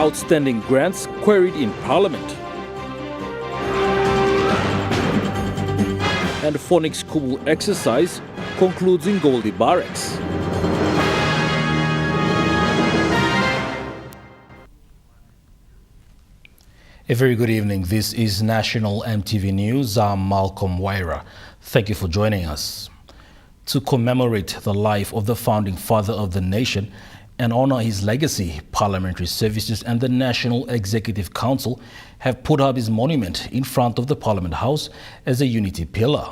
outstanding grants queried in Parliament. And phonics school exercise concludes in Goldie Barracks. A very good evening. This is National EMTV News. I'm Malcolm Waira. Thank you for joining us. To commemorate the life of the founding father of the nation and honor his legacy, Parliamentary Services and the National Executive Council have put up his monument in front of the Parliament House as a unity pillar.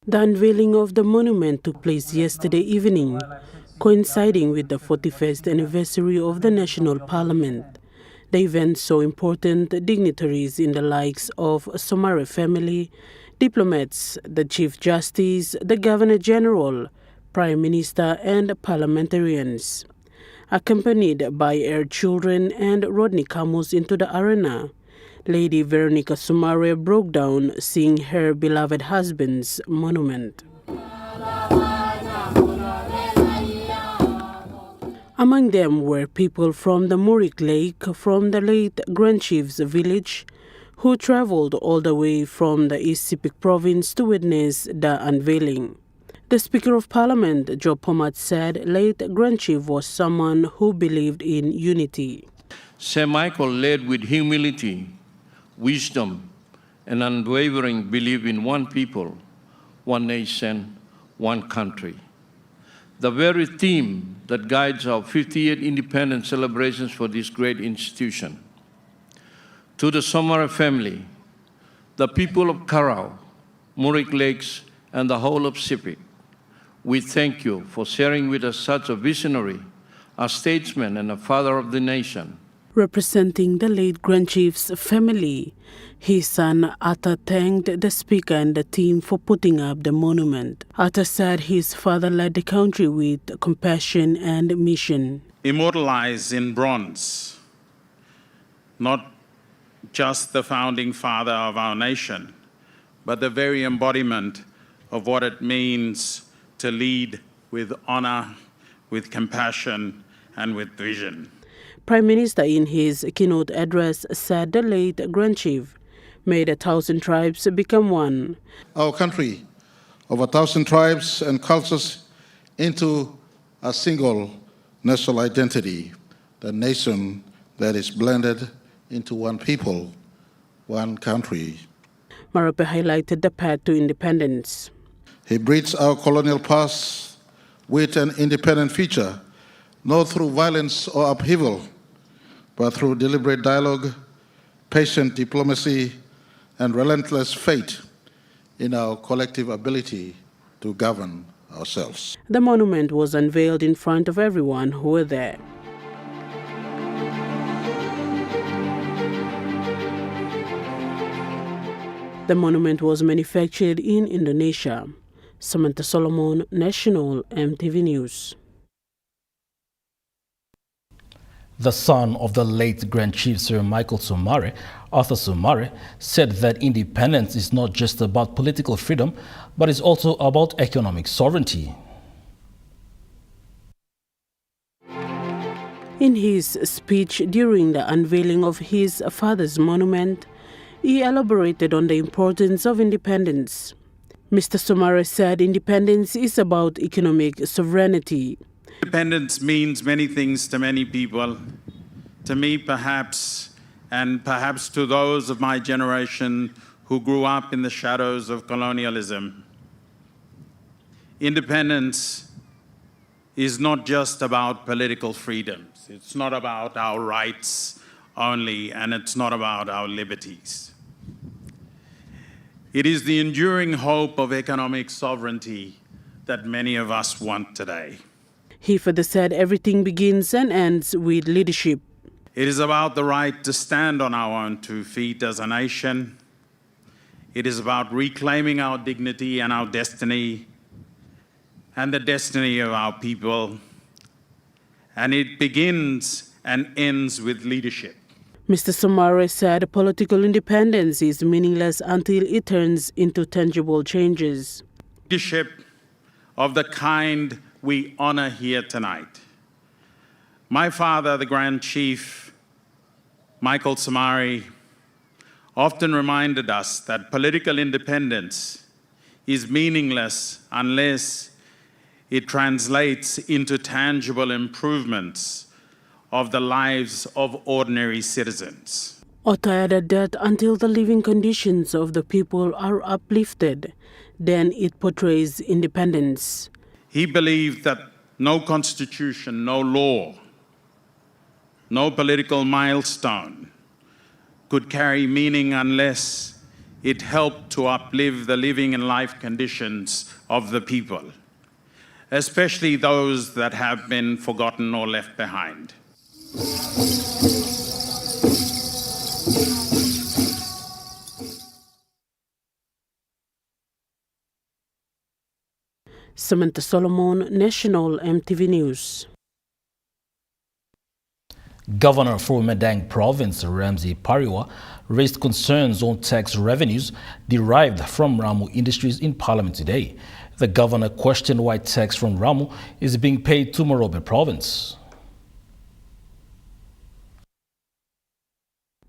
The unveiling of the monument took place yesterday evening, coinciding with the 41st anniversary of the National Parliament. The event saw important dignitaries in the likes of Somare family, diplomats, the Chief Justice, the Governor-General, Prime Minister and parliamentarians. Accompanied by her children and Rodney Camus into the arena, Lady Veronica Somare broke down seeing her beloved husband's monument. Among them were people from the Murik Lake, from the late Grand Chief's village, who traveled all the way from the East Sepik province to witness the unveiling. The Speaker of Parliament, Joe Pomat, said late Grand Chief was someone who believed in unity. Sir Michael led with humility, wisdom, and unwavering belief in one people, one nation, one country. The very theme that guides our 58th independence celebrations for this great institution. To the Somare family, the people of Karau, Murik Lakes, and the whole of Sepik, we thank you for sharing with us such a visionary, a statesman, and a father of the nation. Representing the late Grand Chief's family, his son Atta thanked the Speaker and the team for putting up the monument. Atta said his father led the country with compassion and mission. Immortalized in bronze, not just the founding father of our nation, but the very embodiment of what it means to lead with honor, with compassion, and with vision. Prime Minister, in his keynote address, said the late Grand Chief made 1,000 tribes become one. Our country of 1,000 tribes and cultures into a single national identity, the nation that is blended into one people, one country. Marape highlighted the path to independence. He bridged our colonial past with an independent future, not through violence or upheaval, but through deliberate dialogue, patient diplomacy, and relentless faith in our collective ability to govern ourselves. The monument was unveiled in front of everyone who were there. The monument was manufactured in Indonesia. Samantha Solomon, National EMTV News. The son of the late Grand Chief Sir Michael Somare, Arthur Somare, said that independence is not just about political freedom, but is also about economic sovereignty. In his speech during the unveiling of his father's monument, he elaborated on the importance of independence. Mr. Somare said independence is about economic sovereignty. Independence means many things to many people. To me, perhaps, and perhaps to those of my generation who grew up in the shadows of colonialism. Independence is not just about political freedoms. It's not about our rights only, and it's not about our liberties. It is the enduring hope of economic sovereignty that many of us want today. He further said everything begins and ends with leadership. It is about the right to stand on our own 2 feet as a nation. It is about reclaiming our dignity and our destiny and the destiny of our people. And it begins and ends with leadership. Mr. Somare said political independence is meaningless until it turns into tangible changes. Leadership of the kind we honor here tonight. My father, the Grand Chief Michael Samari, often reminded us that political independence is meaningless unless it translates into tangible improvements of the lives of ordinary citizens. Otto added that until the living conditions of the people are uplifted, then it portrays independence. He believed that no constitution, no law, no political milestone could carry meaning unless it helped to uplift the living and life conditions of the people, especially those that have been forgotten or left behind. Samantha Solomon, National EMTV News. Governor for Medang Province, Ramsey Pariwa, raised concerns on tax revenues derived from Ramu Industries in Parliament today. The governor questioned why tax from Ramu is being paid to Morobe Province.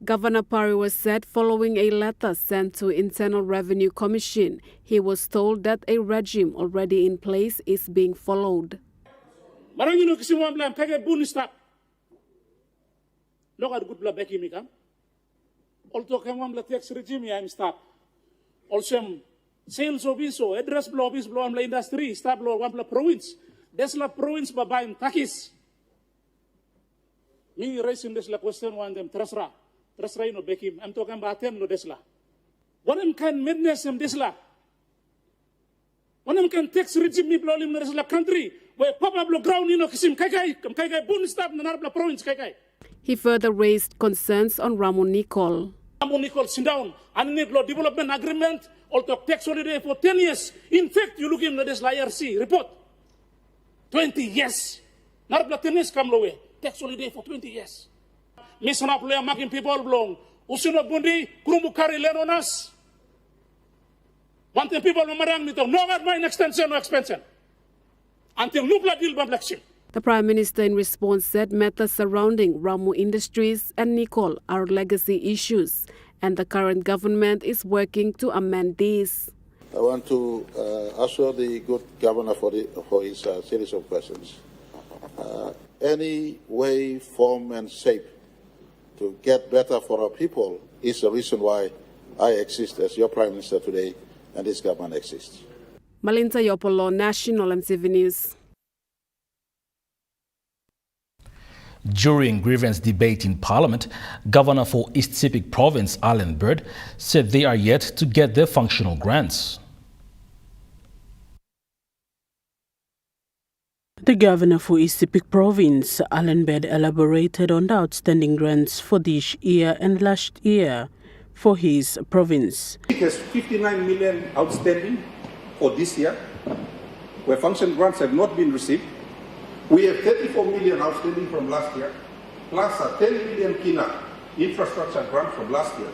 Governor Pariwa said following a letter sent to Internal Revenue Commission, he was told that a regime already in place is being followed. Look at good black mikam. Also, come the tax regime I'm start. Also, sales office or address blow office blow the industry start blow one province. Desla province babain takis. Me raising this la question one them trasra. Trasra no bekim. I'm talking about them no desla. One them can madness them desla. One them can tax regime me blow in the country where papa blow ground in kisim kai bun stop na narabla province kai. He further raised concerns on Ramu Nicol. Ramu Nicol sit down and need law development agreement or to tax holiday for 10 years. In fact, you look in the IRC report. 20 years. Narabla 10 years come away. Tax holiday for 20 years. Miss Napolea making people belong. Usino Bundi, Kurumukari Lenonas. One thing people marang nito, no mine extension, no expansion. Until Nupla deal by. The Prime Minister in response said matters surrounding Ramu Industries and Nicol are legacy issues and the current government is working to amend these. I want to assure the good governor for his series of questions. Any way, form and shape to get better for our people is the reason why I exist as your Prime Minister today and this government exists. Malinta Yopolo, National EMTV News. During grievance debate in Parliament, Governor for East Sepik Province, Alan Bird, said they are yet to get their functional grants. The Governor for East Sepik Province, Alan Bird, elaborated on the outstanding grants for this year and last year for his province. It has 59 million outstanding for this year, where function grants have not been received. We have 34 million outstanding from last year, plus a 10 million kina infrastructure grant from last year.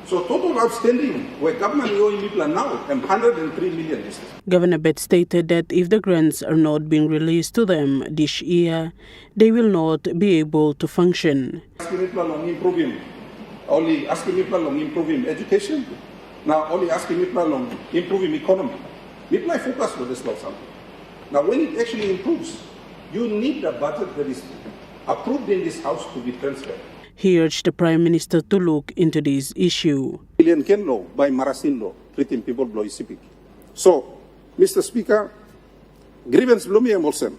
So total outstanding, where government owing people now, and 103 million this year. Governor Bird stated that if the grants are not being released to them this year, they will not be able to function. Asking people on improving, only asking people on improving education, now only asking people on improving economy. People are focused on this law something. Now when it actually improves, you need a budget that is approved in this House to be transferred. He urged the Prime Minister to look into this issue. Billion Ken law by Marasin law, treating people below CPIC. So, Mr. Speaker, grievance below me emulsion.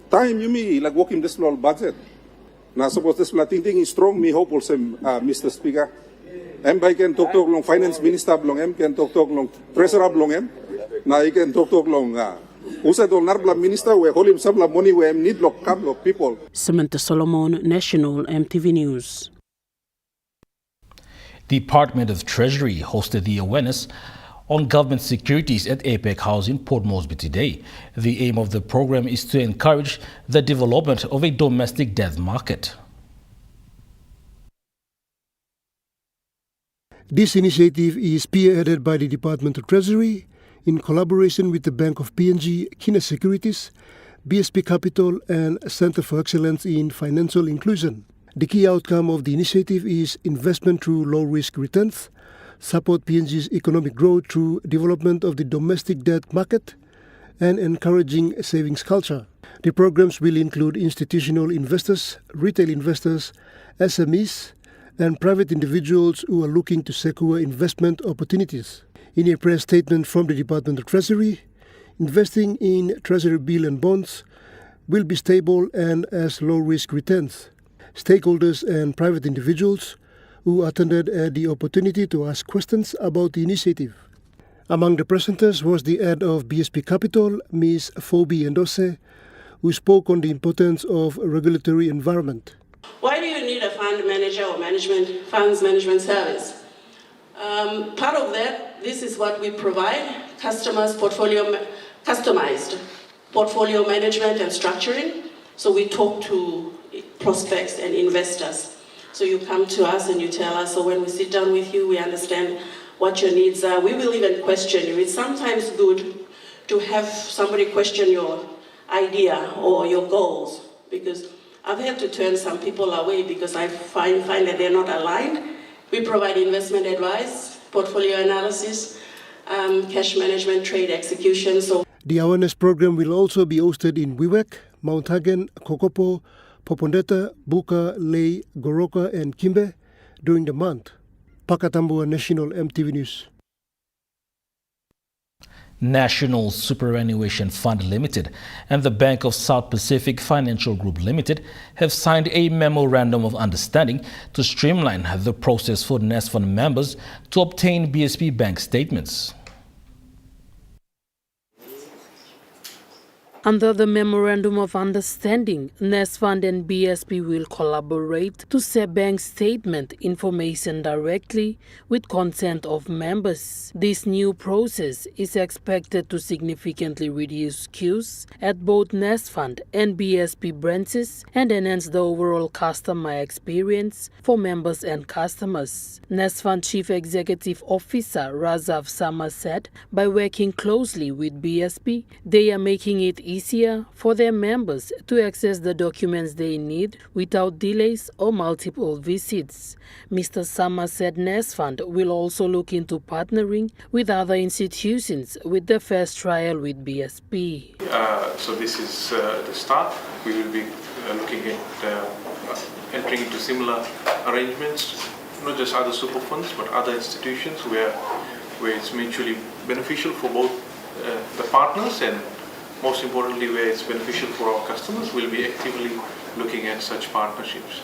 Time you me like working this law budget. Now suppose this thing is strong, me hope also, Mr. Speaker. By can talk long finance minister belong, can talk long treasurer belong. Now you can talk long Minister, we hold him some money we need people. Samantha Solomon, National EMTV News. The Department of Treasury hosted the awareness on government securities at APEC House in Port Moresby today. The aim of the program is to encourage the development of a domestic debt market. This initiative is spearheaded by the Department of Treasury in collaboration with the Bank of PNG, Kina Securities, BSP Capital, and Center for Excellence in Financial Inclusion. The key outcome of the initiative is investment through low-risk returns, support PNG's economic growth through development of the domestic debt market, and encouraging a savings culture. The programs will include institutional investors, retail investors, SMEs, and private individuals who are looking to secure investment opportunities. In a press statement from the Department of Treasury, investing in Treasury bill and bonds will be stable and as low-risk returns. Stakeholders and private individuals who attended had the opportunity to ask questions about the initiative. Among the presenters was the head of BSP Capital, Ms. Phoebe Endose, who spoke on the importance of a regulatory environment. Why do you need a fund manager or funds management service? Part of that, this is what we provide, customized portfolio management and structuring. So we talk to prospects and investors. So you come to us and you tell us, so when we sit down with you, we understand what your needs are. We will even question you. It's sometimes good to have somebody question your idea or your goals, because I've had to turn some people away because I find that they're not aligned. We provide investment advice, portfolio analysis, cash management, trade execution. So the awareness program will also be hosted in Wewak, Mount Hagen, Kokopo, Popondetta, Buka, Lei, Goroka, and Kimbe during the month. Pakatambua National MTV News. National Superannuation Fund Limited and the Bank of South Pacific Financial Group Limited have signed a memorandum of understanding to streamline the process for NESFund members to obtain BSP bank statements. Under the Memorandum of Understanding, NESFund and BSP will collaborate to share bank statement information directly with consent of members. This new process is expected to significantly reduce queues at both NESFund and BSP branches and enhance the overall customer experience for members and customers. NESFund Chief Executive Officer Razav Sama said, by working closely with BSP, they are making it easier for their members to access the documents they need without delays or multiple visits. Mr. Sama said NESFund will also look into partnering with other institutions with the first trial with BSP. So this is the start. We will be looking at entering into similar arrangements, not just other super funds, but other institutions where it's mutually beneficial for both the partners and most importantly, where it's beneficial for our customers. We'll be actively looking at such partnerships.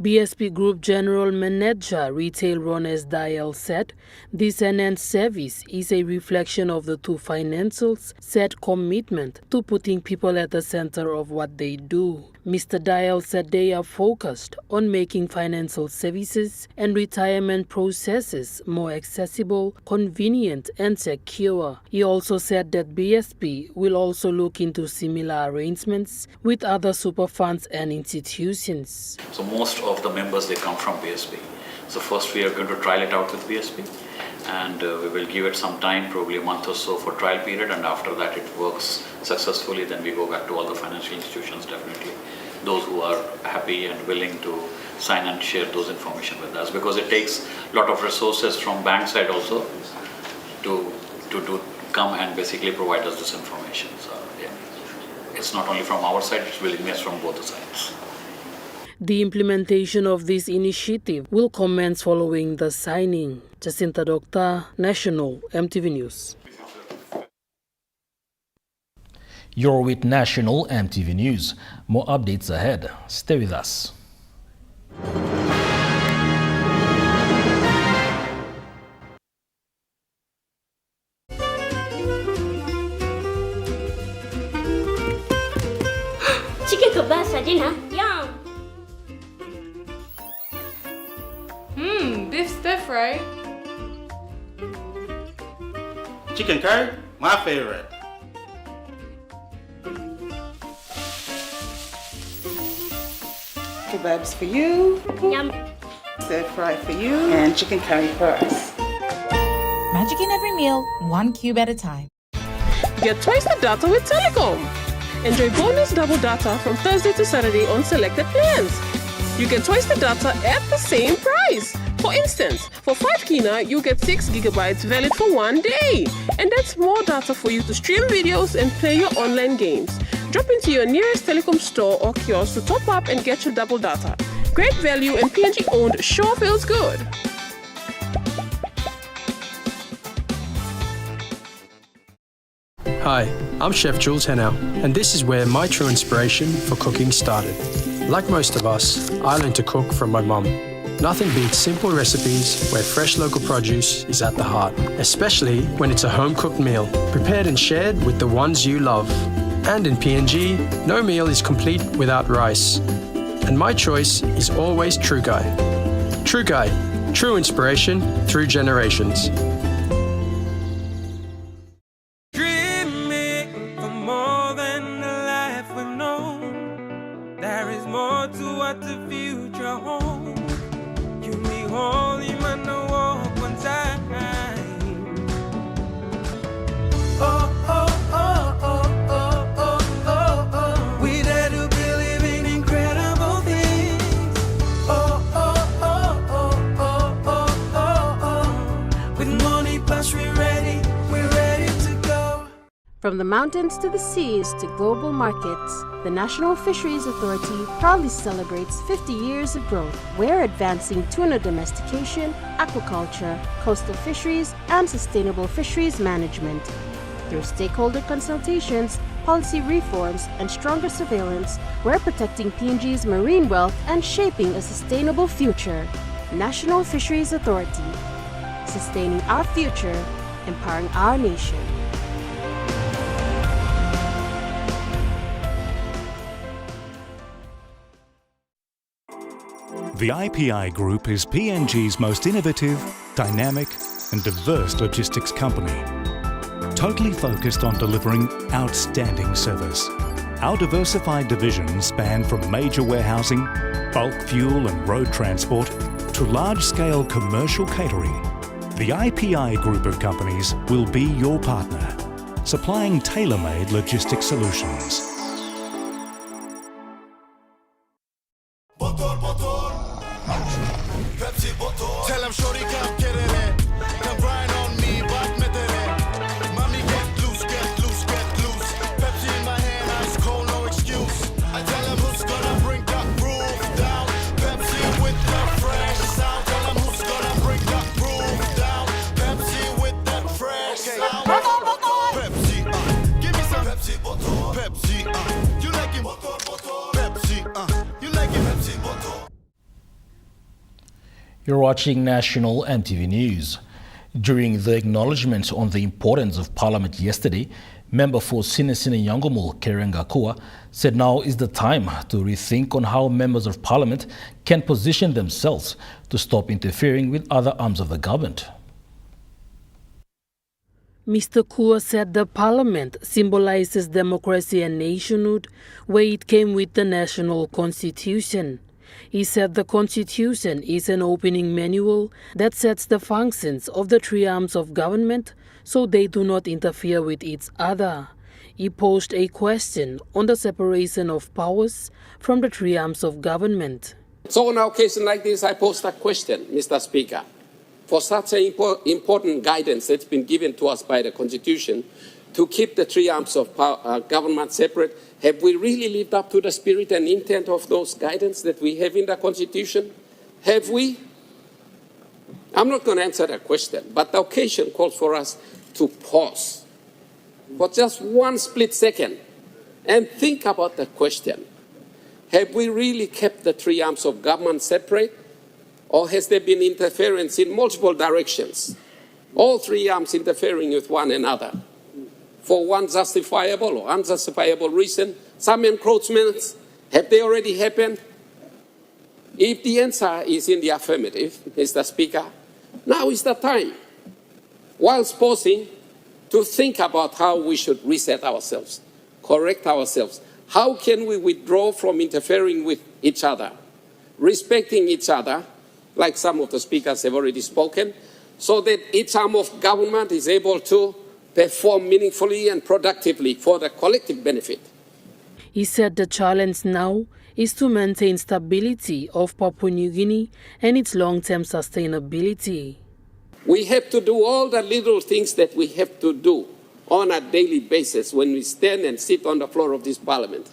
BSP Group General Manager Retail Rones Dial said this enhanced service is a reflection of the two financials' set commitment to putting people at the center of what they do. Mr. Dial said they are focused on making financial services and retirement processes more accessible, convenient and secure. He also said that BSP will also look into similar arrangements with other super funds and institutions. So most of the members, they come from BSP. So first we are going to trial it out with BSP, and we will give it some time, probably a month or so for trial period, and after that it works successfully, then we go back to all the financial institutions, definitely those who are happy and willing to sign and share those information with us, because it takes a lot of resources from bank side also to come and basically provide us this information. So yeah, it's not only from our side, it's willingness from both the sides. The implementation of this initiative will commence following the signing. Jacinta Doctor, National MTV News. You're with National MTV News. More updates ahead. Stay with us. Chicken kebab dinner. Yum. Beef stir fry. Chicken curry, my favorite. Kebabs for you. Yum. Stir fry for you. And chicken curry for us. Magic in every meal, one cube at a time. Get twice the data with Telecom. Enjoy bonus double data from Thursday to Saturday on selected plans. You get twice the data at the same price. For instance, for 5 Kina, you get 6 gigabytes valid for 1 day. And that's more data for you to stream videos and play your online games. Drop into your nearest telecom store or kiosk to top up and get your double data. Great value and PNG owned sure feels good. Hi, I'm Chef Jules Henao, and this is where my true inspiration for cooking started. Like most of us, I learned to cook from my mum. Nothing beats simple recipes where fresh local produce is at the heart, especially when it's a home-cooked meal, prepared and shared with the ones you love. And in PNG, no meal is complete without rice. And my choice is always True Guy. True Guy, true inspiration through generations. Dreaming for more than the life we've known. There is more to what the future holds. You me holy man, no walk one time. Oh, oh, oh, oh, oh, oh, oh, oh. We dare to believe in incredible things. Oh, oh, oh, oh, oh, oh, oh, oh. With money plus we're ready to go. From the mountains to the seas to global markets, the National Fisheries Authority proudly celebrates 50 years of growth. We're advancing tuna domestication, aquaculture, coastal fisheries, and sustainable fisheries management. Through stakeholder consultations, policy reforms, and stronger surveillance, we're protecting PNG's marine wealth and shaping a sustainable future. National Fisheries Authority, sustaining our future, empowering our nation. The IPI Group is PNG's most innovative, dynamic and diverse logistics company, totally focused on delivering outstanding service. Our diversified divisions span from major warehousing, bulk fuel and road transport to large-scale commercial catering. The IPI Group of companies will be your partner, supplying tailor-made logistics solutions. Tell him shorty come get it in. Come grind on me, but met it in. Mommy get loose, get loose, get loose. Pepsi in my hand, ice cold, no excuse. I tell him who's gonna bring that groove down. Pepsi with the fresh sound. Tell him who's gonna bring that groove down. Pepsi with that fresh sound. Pepsi, give me some Pepsi, Pepsi, you like him? Pepsi, you like him? Pepsi, You're watching National EMTV News. During the acknowledgement on the importance of Parliament yesterday, member for Sinisini Yangomul, Kerengakua, said now is the time to rethink on how members of Parliament can position themselves to stop interfering with other arms of the government. Mr. Kua said the Parliament symbolizes democracy and nationhood, where it came with the national constitution. He said the Constitution is an opening manual that sets the functions of the three arms of government so they do not interfere with each other. He posed a question on the separation of powers from the three arms of government. So on an occasion like this, I posed a question, Mr. Speaker. For such an important guidance that's been given to us by the Constitution to keep the three arms of government separate, have we really lived up to the spirit and intent of those guidance that we have in the Constitution? Have we? I'm not going to answer that question, but the occasion calls for us to pause for just one split second and think about the question. Have we really kept the three arms of government separate, or has there been interference in multiple directions? All three arms interfering with one another for one justifiable or unjustifiable reason. Some encroachments, have they already happened? If the answer is in the affirmative, Mr. Speaker, now is the time, whilst pausing, to think about how we should reset ourselves, correct ourselves. How can we withdraw from interfering with each other, respecting each other, like some of the speakers have already spoken, so that each arm of government is able to perform meaningfully and productively for the collective benefit He said the challenge now is to maintain stability of Papua New Guinea and its long-term sustainability. We have to do all the little things that we have to do on a daily basis when we stand and sit on the floor of this parliament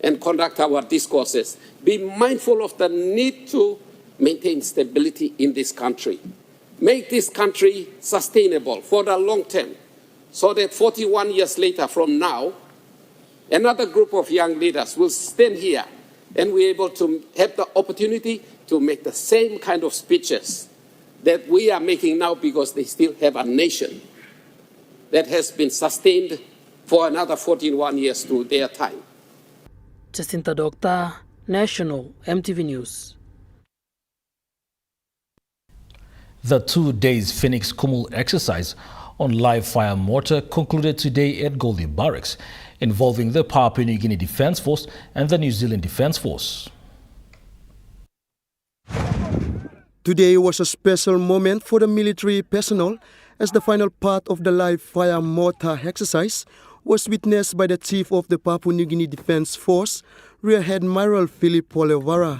and conduct our discourses. Be mindful of the need to maintain stability in this country. Make this country sustainable for the long term, so that 41 years later from now, another group of young leaders will stand here and we're able to have the opportunity to make the same kind of speeches that we are making now, because they still have a nation that has been sustained for another 41 years to their time. Jacinta Doctor, National EMTV News. The 2 days Phoenix Kumul exercise on live fire mortar concluded today at Goldie Barracks, involving the Papua New Guinea Defence Force and the New Zealand Defence Force. Today was a special moment for the military personnel, as the final part of the live fire mortar exercise was witnessed by the Chief of the Papua New Guinea Defence Force, Rear Admiral Philip Polevara.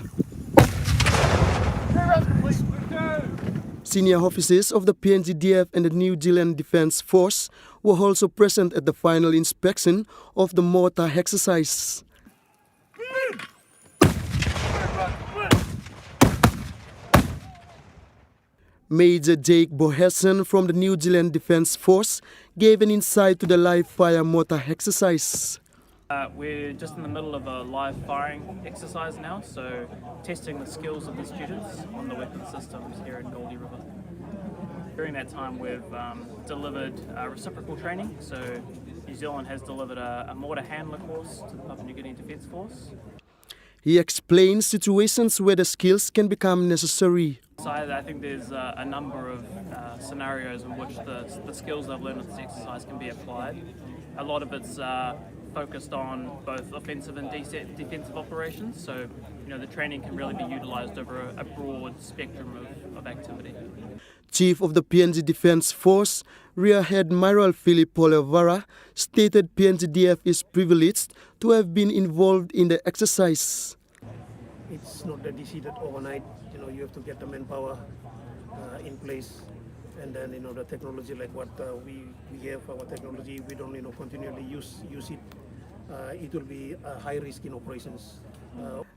Senior officers of the PNGDF and the New Zealand Defence Force were also present at the final inspection of the mortar exercise. Major Jake Bohessen from the New Zealand Defence Force gave an insight to the live fire mortar exercise. We're just in the middle of a live firing exercise now, so testing the skills of the students on the weapon systems here in Goldie River. During that time, we've delivered reciprocal training, so New Zealand has delivered a mortar handler course to the Papua New Guinea Defence Force. He explains situations where the skills can become necessary. So I think there's a number of scenarios in which the skills I've learned with this exercise can be applied. A lot of it's focused on both offensive and defensive operations, so the training can really be utilised over a broad spectrum of activity. Chief of the PNG Defence Force, Rear Admiral Philip Polevara, stated PNGDF is privileged to have been involved in the exercise. It's not that easy that overnight, you have to get the manpower in place, and then the technology like what we have, our technology, we don't continually use it. It will be a high risk in operations.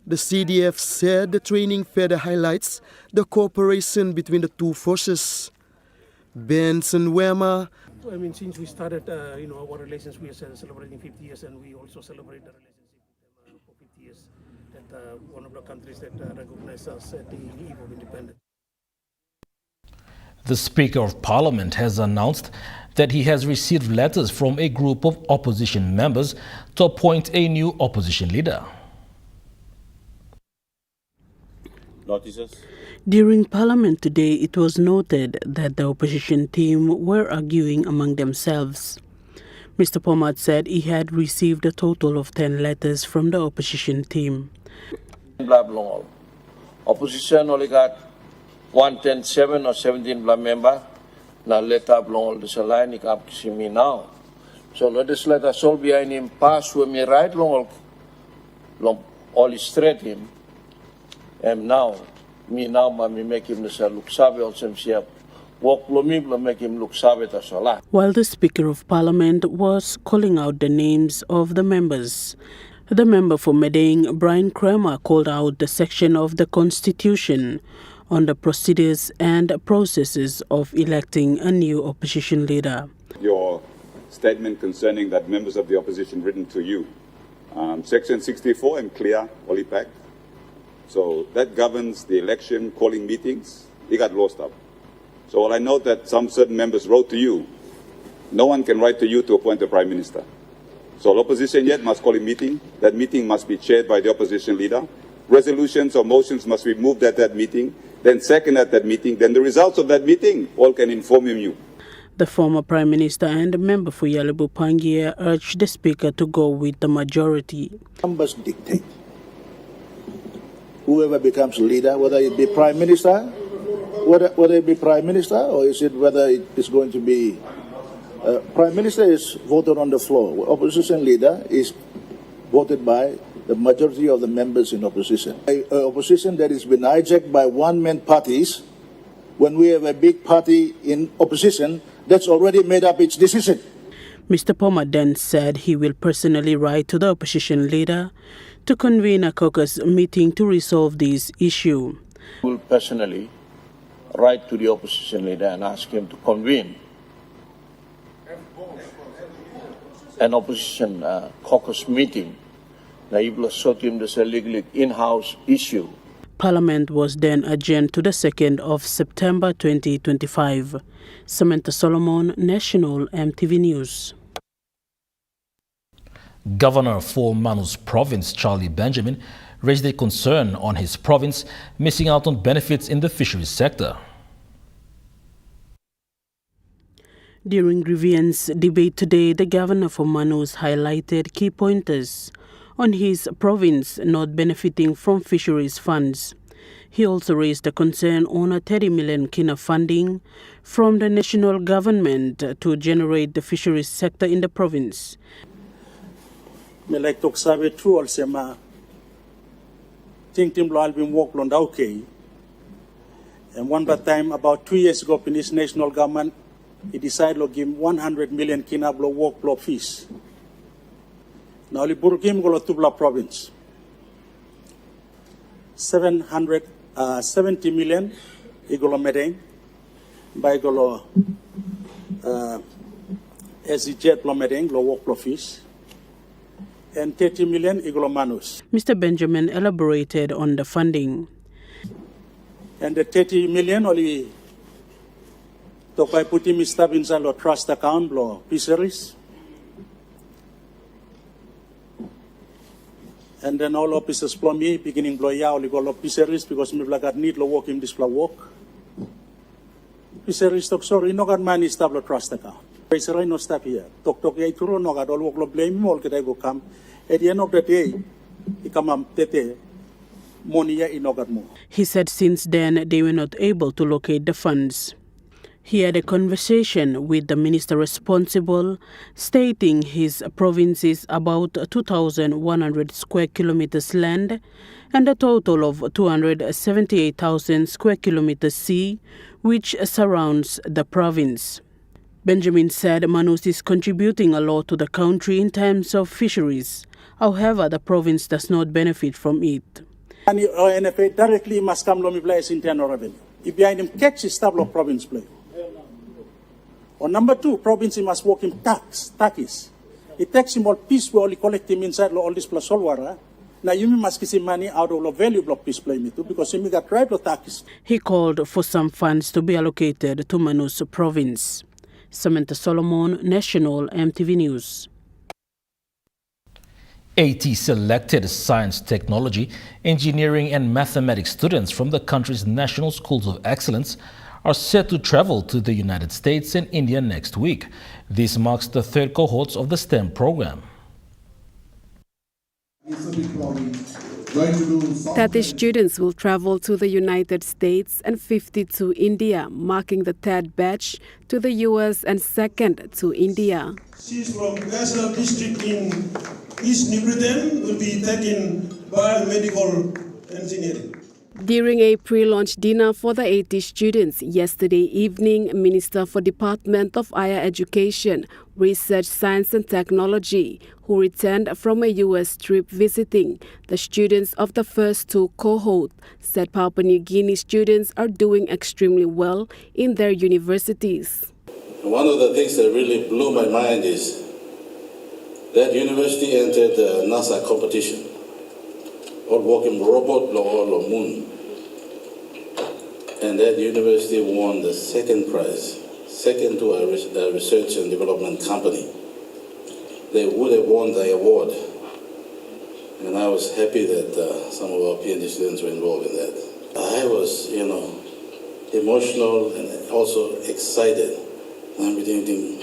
The CDF said the training further highlights the cooperation between the two forces. Benson Wema. Since we started, our relations, we are celebrating 50 years, and we also celebrate the relationship for 50 years. That one of the countries that recognize us at the eve of independence. The Speaker of Parliament has announced that he has received letters from a group of opposition members to appoint a new opposition leader. Notices. During Parliament today, it was noted that the opposition team were arguing among themselves. Mr. Pomad said he had received a total of 10 letters from the opposition team. Opposition only got 117 or 17 member. Now letter belong the line ik up to me now. So let us let us all behind him pass with me right long all straight him. And now me make him look savvy also himself. Walk me make him look savvy as a. While the Speaker of Parliament was calling out the names of the members, the member for Medang, Brian Kramer, called out the section of the Constitution on the procedures and processes of electing a new opposition leader. Your statement concerning that members of the opposition written to you. Section 64, I'm clear, Olipac. So that governs the election, calling meetings. It got lost up. So I know that some certain members wrote to you. No one can write to you to appoint a prime minister. So the opposition yet must call a meeting. That meeting must be chaired by the opposition leader. Resolutions or motions must be moved at that meeting, then second at that meeting. Then the results of that meeting all can inform you. The former Prime Minister and the member for Yalibu Pangia urged the Speaker to go with the majority. Numbers dictate. Whoever becomes leader, whether it be Prime Minister, whether it be Prime Minister, or is it whether it is going to be Prime Minister is voted on the floor. Opposition leader is voted by the majority of the members in opposition. Opposition that has been hijacked by one-man parties. When we have a big party in opposition, that's already made up its decision. Mr. Pomar then said he will personally write to the opposition leader to convene a caucus meeting to resolve this issue. I will personally write to the opposition leader and ask him to convene an opposition caucus meeting. Na ibla sotim the legal in-house issue. Parliament was then adjourned to the 2nd of September 2025. Samantha Solomon, National EMTV News. Governor for Manus Province, Charlie Benjamin, raised a concern on his province missing out on benefits in the fisheries sector. During grievance debate today, the governor for Manus highlighted key pointers on his province not benefiting from fisheries funds. He also raised a concern on a 30 million kina funding from the national government to generate the fisheries sector in the province. Me like to sabe true also ma think team lo album work on okay. And one bad time about 2 years ago in this national government, he decided to give 100 million kina blow work blow fish. Now li burkim go to Tubla province. 770 million igolo medeng by golo SZ lo medeng lo work lo fish. And 30 million igolo manus. Mr. Benjamin elaborated on the funding. And the 30 million only tokai puti mistab inside lo trust account lo Fisheries. And then all officers blow me beginning blow ya only go lo Fisheries because me black need lo work in this blow work. Fisheries talk sorry no got money stab lo trust account. Fisheries no stop here. Talk ya ituro no got all work lo blame all can I go come. At the end of the day, he come tete money ya inogat mo. He said since then they were not able to locate the funds. He had a conversation with the minister responsible, stating his province is about 2,100 square kilometers land and a total of 278,000 square kilometers sea, which surrounds the province. Benjamin said Manus is contributing a lot to the country in terms of fisheries. However, the province does not benefit from it. And NFA directly must come to place internal revenue. If behind him catch his tableau province play. Or number two, province must work in taxes. It takes him all piece we only collect him inside all this plus all water. Now you must get money out of the valuable piece play me too because he got right to taxes. He called for some funds to be allocated to Manus province. Samantha Solomon, National EMTV News. 80 selected science, technology, engineering and mathematics students from the country's national schools of excellence are set to travel to the United States and India next week. This marks the third cohort of the STEM program. 30 students will travel to the United States and 50 to India, marking the third batch to the US and second to India. She's from National District in East New Britain, will be taking biomedical engineering. During a pre-launch dinner for the 80 students yesterday evening, Minister for Department of Higher Education, Research, Science and Technology, who returned from a U.S. trip visiting the students of the first two cohorts, said Papua New Guinea students are doing extremely well in their universities. One of the things that really blew my mind is that university entered the NASA competition, or working robot or moon. And that university won the second prize, second to a research and development company. They would have won the award. And I was happy that some of our PhD students were involved in that. I was, emotional and also excited. I'm thinking,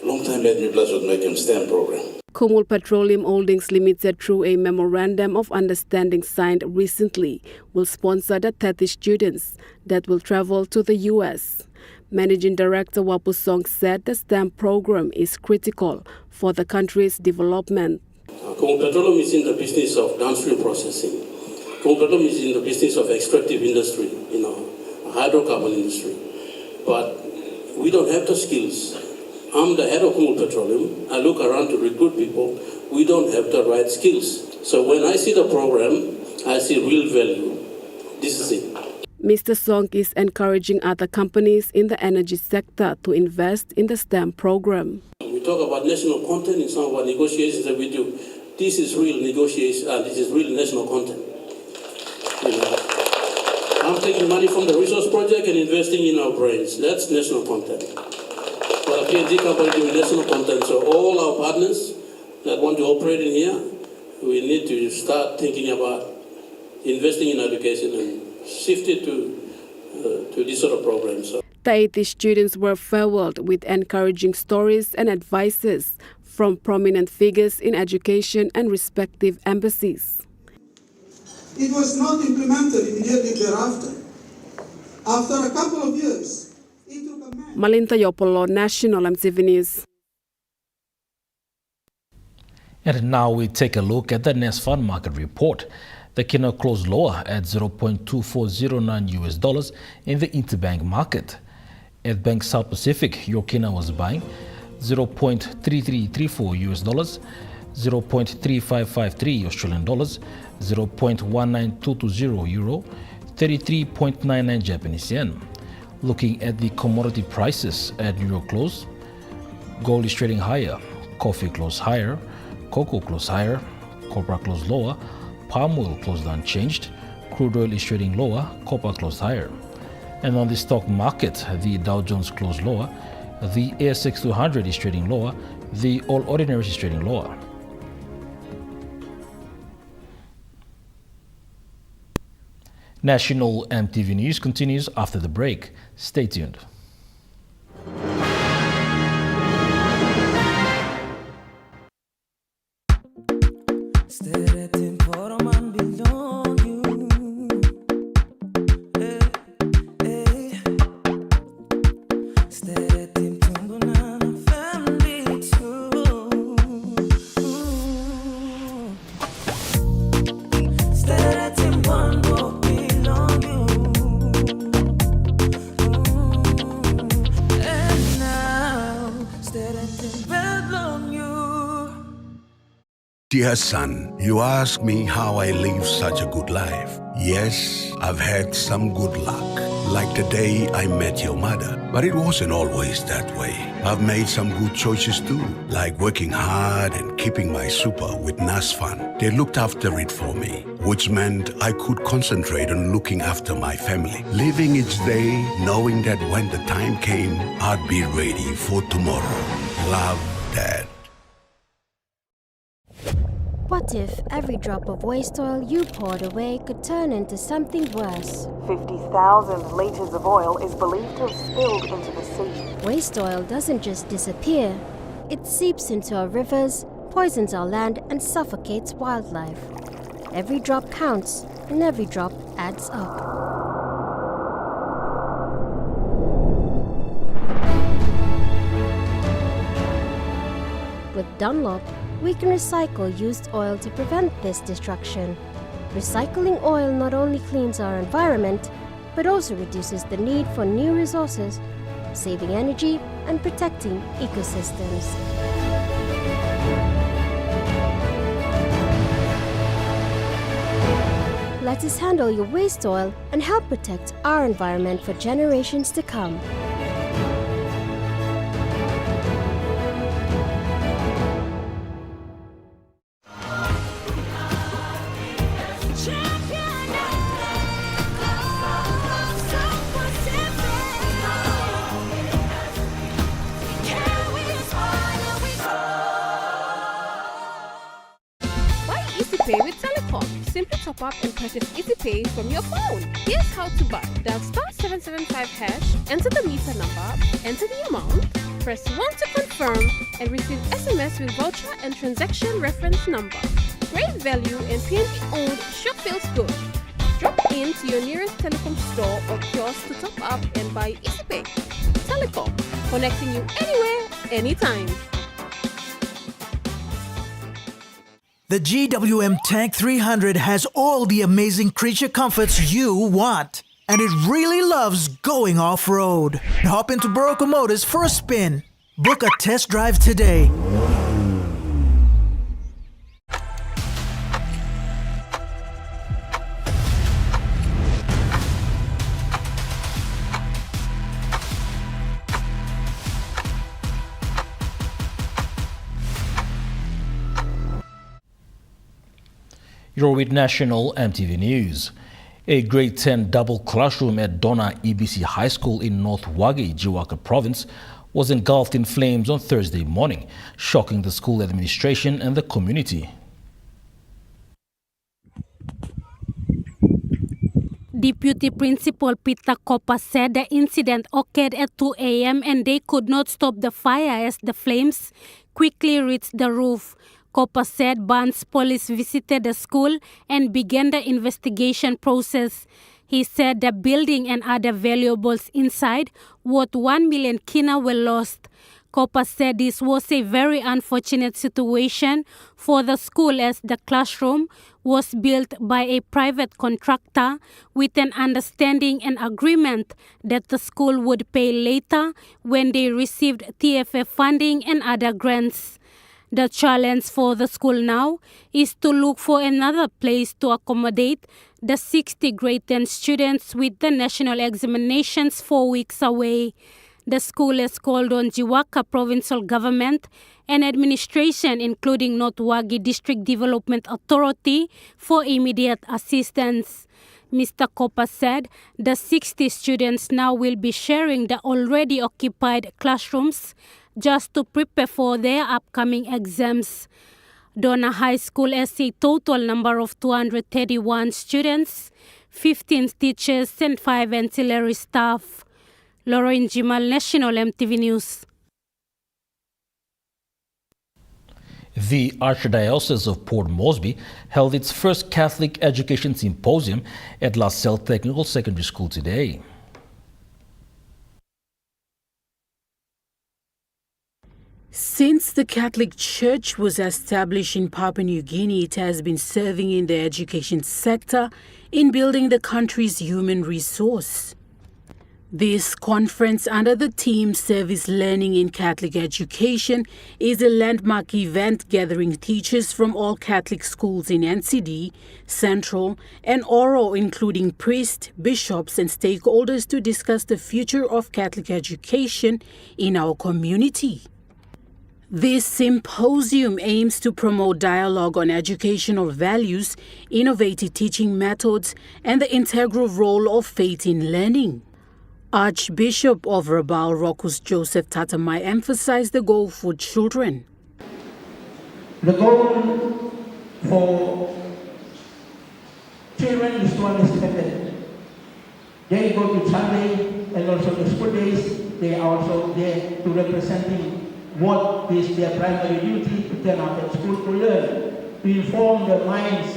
long time made me blush with making STEM program. Kumul Petroleum Holdings Limited, through a memorandum of understanding signed recently, will sponsor the 30 students that will travel to the U.S. Managing Director Wapu Song said the STEM program is critical for the country's development. Our Petroleum is in the business of downstream processing. Petroleum is in the business of extractive industry, hydrocarbon industry. But we don't have the skills. I'm the head of Petroleum. I look around to recruit people. We don't have the right skills. So when I see the program, I see real value. This is it. Mr. Song is encouraging other companies in the energy sector to invest in the STEM program. We talk about national content in some of our negotiations that we do. This is real negotiation, this is real national content. I'm taking money from the resource project and investing in our brains. That's national content. For a PNG company doing national content, so all our partners that want to operate in here, we need to start thinking about investing in education and shift it to this sort of programs. The 80 students were farewelled with encouraging stories and advices from prominent figures in education and respective embassies. It was not implemented immediately thereafter. After a couple of years, it took a man. Malinta Yopolo, National EMTV News. And now we take a look at the next fund market report. The Kina closed lower at $0.2409 in the interbank market. At Bank South Pacific, your Kina was buying $0.3334, $0.3553 Australian dollars, 0.19220 euro, 33.99 Japanese yen. Looking at the commodity prices at New York close, gold is trading higher, coffee closed higher, cocoa closed higher, copper closed lower, palm oil closed unchanged, crude oil is trading lower, copper closed higher. And on the stock market, the Dow Jones closed lower, the ASX 200 is trading lower, the All Ordinaries is trading lower. National EMTV News continues after the break. Stay tuned. Dear son, you ask me how I live such a good life. Yes, I've had some good luck, like the day I met your mother. But it wasn't always that way. I've made some good choices too, like working hard and keeping my super with NASFAN. They looked after it for me, which meant I could concentrate on looking after my family. Living each day, knowing that when the time came, I'd be ready for tomorrow. Love, Dad. What if every drop of waste oil you poured away could turn into something worse? 50,000 litres of oil is believed to have spilled into the sea. Waste oil doesn't just disappear. It seeps into our rivers, poisons our land, and suffocates wildlife. Every drop counts, and every drop adds up. With Dunlop, we can recycle used oil to prevent this destruction. Recycling oil not only cleans our environment, but also reduces the need for new resources, saving energy and protecting ecosystems. Let us handle your waste oil and help protect our environment for generations to come. Simply top up and purchase EasyPay from your phone. Here's how to buy. Dial *775#, enter the meter number, enter the amount, press 1 to confirm, and receive SMS with voucher and transaction reference number. Great value and PNG-owned Shop Feels Good. Drop in to your nearest telecom store or kiosk to top up and buy EasyPay. Telecom, connecting you anywhere, anytime. The GWM Tank 300 has all the amazing creature comforts you want. And it really loves going off-road. Hop into Barocco Motors for a spin. Book a test drive today. You're with National EMTV News. A grade 10 double classroom at Donna EBC High School in North Wagi, Jiwaka Province, was engulfed in flames on Thursday morning, shocking the school administration and the community. Deputy Principal Peter Kopa said the incident occurred at 2 a.m. and they could not stop the fire as the flames quickly reached the roof. Kopa said Barnes police visited the school and began the investigation process. He said the building and other valuables inside, worth 1 million kina, were lost. Kopa said this was a very unfortunate situation for the school as the classroom was built by a private contractor with an understanding and agreement that the school would pay later when they received TFF funding and other grants. The challenge for the school now is to look for another place to accommodate the 60 grade 10 students with the national examinations 4 weeks away. The school has called on Jiwaka Provincial Government and administration, including North Wagi District Development Authority, for immediate assistance. Mr. Kopa said the 60 students now will be sharing the already occupied classrooms just to prepare for their upcoming exams. Donna High School has a total number of 231 students, 15 teachers and 5 ancillary staff. Lauren Jimal, National EMTV News. The Archdiocese of Port Moresby held its first Catholic Education Symposium at La Salle Technical Secondary School today. Since the Catholic Church was established in Papua New Guinea, it has been serving in the education sector in building the country's human resource. This conference under the theme Service Learning in Catholic Education is a landmark event gathering teachers from all Catholic schools in NCD, Central and Oro, including priests, bishops and stakeholders to discuss the future of Catholic education in our community. This symposium aims to promote dialogue on educational values, innovative teaching methods and the integral role of faith in learning. Archbishop of Rabaul Rokus Joseph Tatamai emphasized the goal for children. The goal for children is to understand that they go to Sunday and also the school days, they are also there to representing what is their primary duty to turn out at school to learn, to inform their minds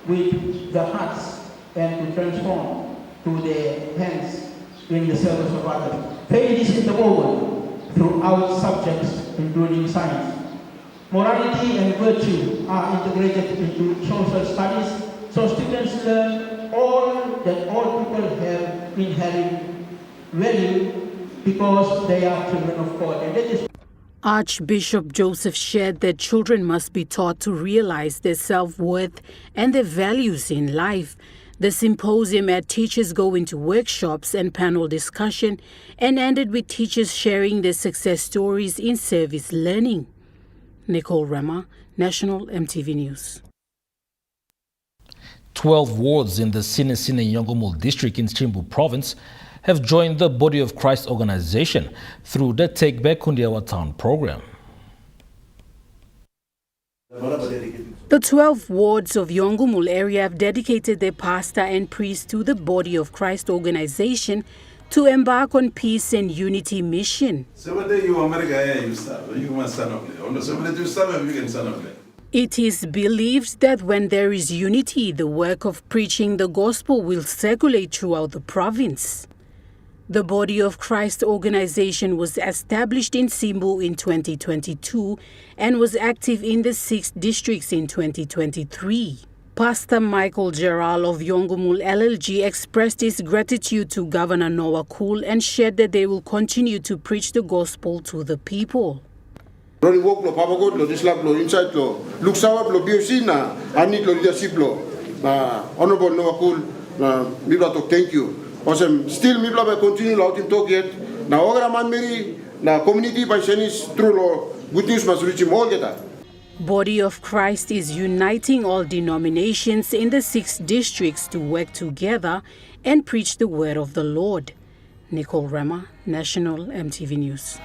with the hearts and to transform to their hands in the service of others. Faith is interwoven throughout subjects, including science. Morality and virtue are integrated into social studies, so students learn that all people have inherent value because they are children of God. And that is Archbishop Joseph shared that children must be taught to realize their self-worth and their values in life. The symposium had teachers go into workshops and panel discussion and ended with teachers sharing their success stories in service learning. Nicole Rama, National EMTV News. 12 wards in the Sinisine Yongomul district in Chimbu province have joined the Body of Christ organization through the Take Back Kundiawa Town program. The 12 wards of Yongomul area have dedicated their pastor and priest to the Body of Christ organization to embark on peace and unity mission. It is believed that when there is unity, the work of preaching the gospel will circulate throughout the province. The Body of Christ organization was established in Simbu in 2022 and was active in the 6 districts in 2023. Pastor Michael Gerald of Yongumul LLG expressed his gratitude to Governor Noah Cool and shared that they will continue to preach the gospel to the people. Honorable Noah Cool, thank you. Still, we continue to talk yet. Now, Mary, community by Senis, through law, good news must reach him all get. Body of Christ is uniting all denominations in the 6 districts to work together and preach the word of the Lord. Nicole Rema, National EMTV News.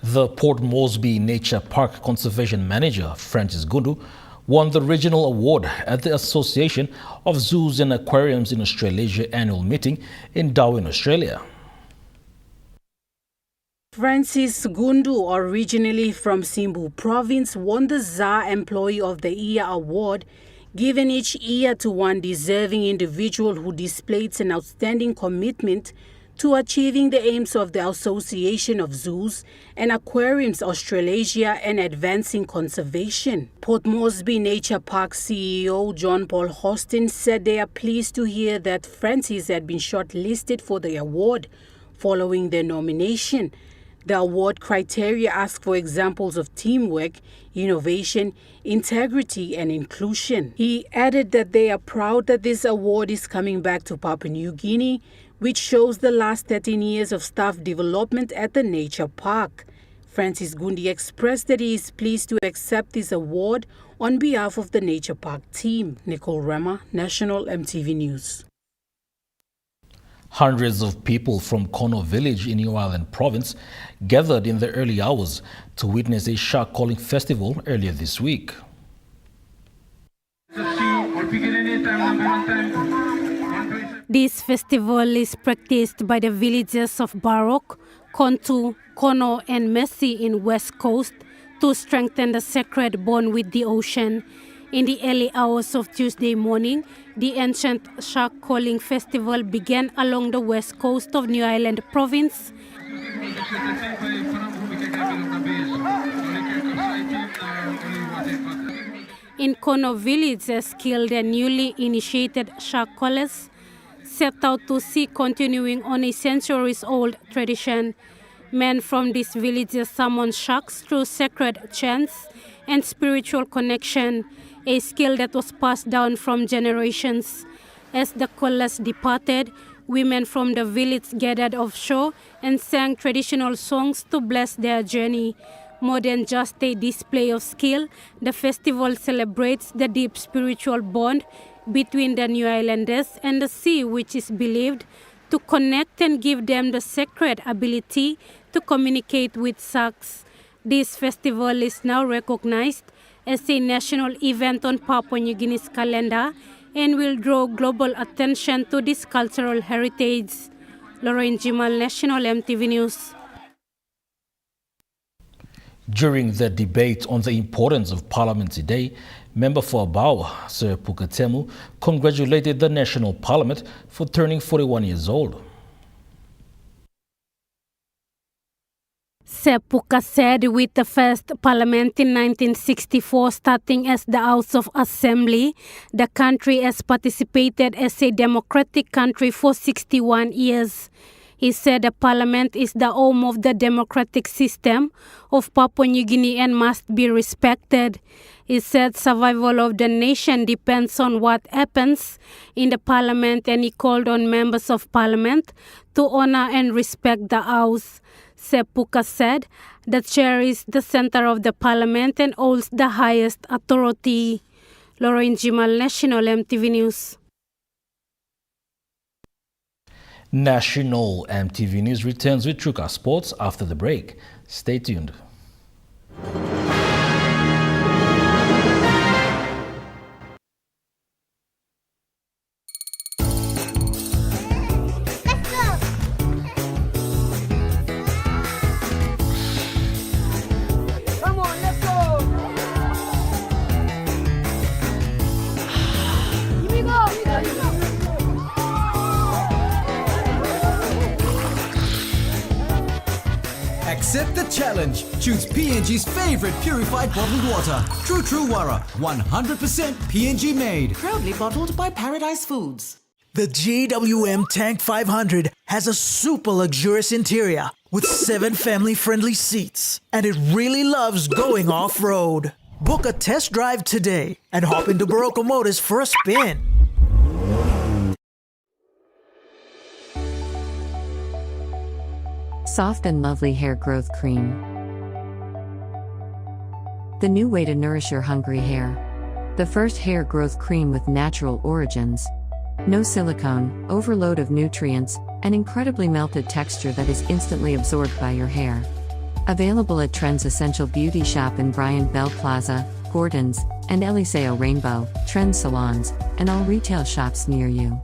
The Port Moresby Nature Park Conservation Manager, Francis Gundu, won the regional award at the Association of Zoos and Aquariums in Australasia annual meeting in Darwin, Australia. Francis Gundu, originally from Simbu Province, won the ZA Employee of the Year award, given each year to one deserving individual who displayed an outstanding commitment to achieving the aims of the Association of Zoos and Aquariums Australasia and advancing conservation. Port Moresby Nature Park CEO John Paul Hostin said they are pleased to hear that Francis had been shortlisted for the award following their nomination. The award criteria ask for examples of teamwork, innovation, integrity, and inclusion. He added that they are proud that this award is coming back to Papua New Guinea, which shows the last 13 years of staff development at the nature park. Francis Gundi expressed that he is pleased to accept this award on behalf of the nature park team. Nicole Rema, National EMTV News. Hundreds of people from Kono village in New Ireland province gathered in the early hours to witness a shark calling festival earlier this week. This festival is practiced by the villages of Barok, Kontu, Kono and Messi in West Coast to strengthen the sacred bond with the ocean. In the early hours of Tuesday morning, the ancient shark calling festival began along the west coast of New Ireland province. In Kono village, a skilled and newly initiated shark callers set out to see continuing on a centuries-old tradition. Men from these villages summon sharks through sacred chants and spiritual connection, a skill that was passed down from generations. As the callers departed, women from the village gathered offshore and sang traditional songs to bless their journey. More than just a display of skill, the festival celebrates the deep spiritual bond between the New Islanders and the sea, which is believed to connect and give them the sacred ability to communicate with sharks. This festival is now recognized as a national event on Papua New Guinea's calendar and will draw global attention to this cultural heritage. Lorraine Jimal, National EMTV News. During the debate on the importance of Parliamentary Day, Member for Abao, Sir Pukatemu, congratulated the National Parliament for turning 41 years old. Sepuka said with the first parliament in 1964 starting as the House of Assembly, the country has participated as a democratic country for 61 years. He said the parliament is the home of the democratic system of Papua New Guinea and must be respected. He said survival of the nation depends on what happens in the parliament, and he called on members of parliament to honor and respect the house. Sepuka said the chair is the center of the parliament and holds the highest authority. Lorraine Jimal, National EMTV News. National EMTV News returns with Truka Sports after the break. Stay tuned. challenge. Choose PNG's favorite purified bottled water. True Wara, 100% PNG made. Proudly bottled by Paradise Foods. The GWM Tank 500 has a super luxurious interior with 7 family-friendly seats, and it really loves going off-road. Book a test drive today and hop into Barocco Motors for a spin. Soft and lovely hair growth cream. The new way to nourish your hungry hair. The first hair growth cream with natural origins. No silicone, overload of nutrients, and incredibly melted texture that is instantly absorbed by your hair. Available at Trends Essential Beauty Shop in Bryant Bell Plaza, Gordon's, and Eliseo Rainbow, Trends Salons, and all retail shops near you.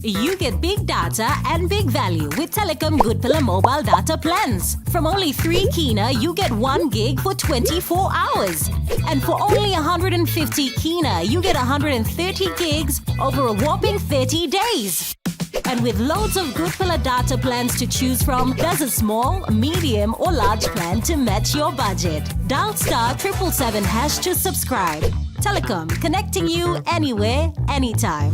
You get big data and big value with Telecom Good Pillar mobile data plans. From only 3 Kina, you get 1 gig for 24 hours. And for only 150 Kina, you get 130 gigs over a whopping 30 days. And with loads of Good Pillar data plans to choose from, there's a small, medium, or large plan to match your budget. Dial *777# to subscribe. Telecom, connecting you anywhere, anytime.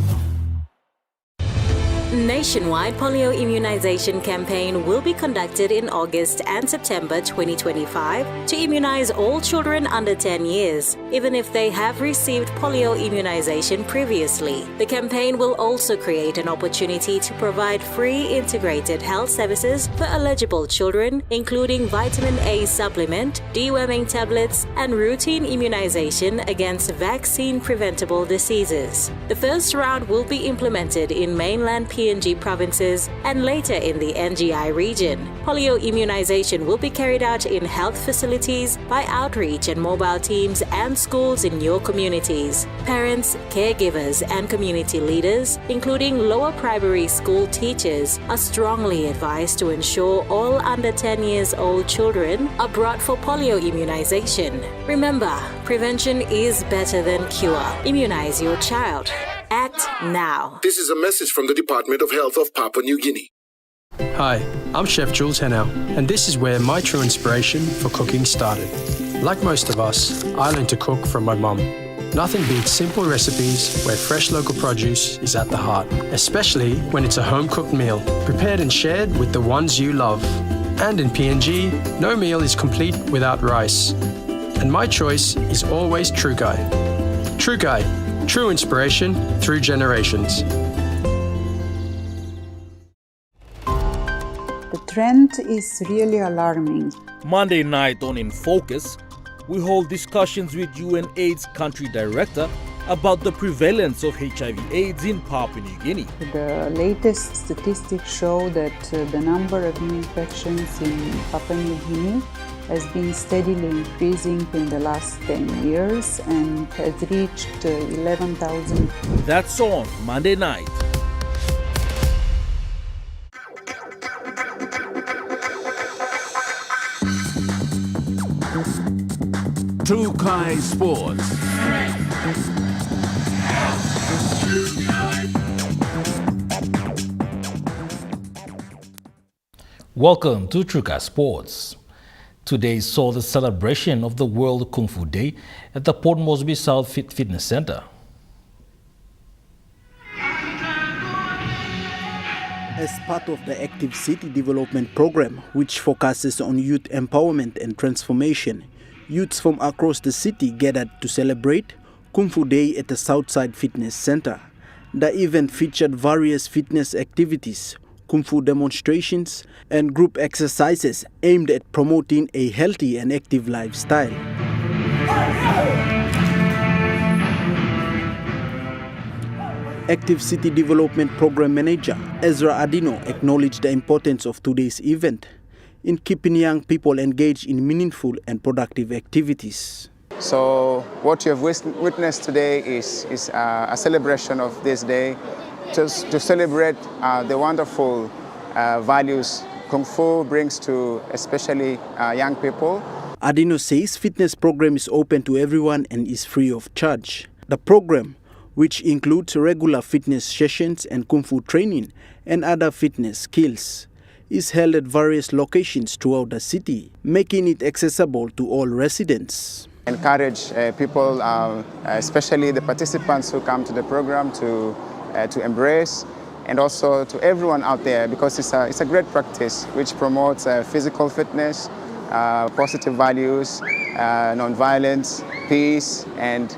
Nationwide polio immunization campaign will be conducted in August and September 2025 to immunize all children under 10 years, even if they have received polio immunization previously. The campaign will also create an opportunity to provide free integrated health services for eligible children, including vitamin A supplement, deworming tablets, and routine immunization against vaccine-preventable diseases. The first round will be implemented in mainland PNG provinces and later in the NGI region. Polio immunization will be carried out in health facilities by outreach and mobile teams and schools in your communities. Parents, caregivers, and community leaders, including lower primary school teachers, are strongly advised to ensure all under 10 years old children are brought for polio immunization. Remember, prevention is better than cure. Immunize your child. Act now. This is a message from the Department of Health of Papua New Guinea. Hi, I'm Chef Jules Henow, and this is where my true inspiration for cooking started. Like most of us, I learned to cook from my mum. Nothing beats simple recipes where fresh local produce is at the heart, especially when it's a home-cooked meal, prepared and shared with the ones you love. And in PNG, no meal is complete without rice. And my choice is always True Guy. True Guy. True inspiration through generations. The trend is really alarming. Monday night on In Focus, we hold discussions with UNAIDS country director about the prevalence of HIV/AIDS in Papua New Guinea. The latest statistics show that the number of new infections in Papua New Guinea has been steadily increasing in the last 10 years and has reached 11,000. That's on Monday night. True Kai Sports. Welcome to True Kai Sports. Today saw the celebration of the World Kung Fu Day at the Port Moresby South Fitness Center. As part of the Active City Development Program, which focuses on youth empowerment and transformation, youths from across the city gathered to celebrate Kung Fu Day at the Southside Fitness Center. The event featured various fitness activities, Kung Fu demonstrations, and group exercises aimed at promoting a healthy and active lifestyle. Active City Development Program Manager Ezra Adino acknowledged the importance of today's event in keeping young people engaged in meaningful and productive activities. So what you have witnessed today is a celebration of this day just to celebrate the wonderful values Kung Fu brings to especially young people. Adino says fitness program is open to everyone and is free of charge. The program, which includes regular fitness sessions and Kung Fu training and other fitness skills, is held at various locations throughout the city, making it accessible to all residents. Encourage people, especially the participants who come to the program, to embrace, and also to everyone out there, because it's a great practice which promotes physical fitness, positive values, non-violence, peace, and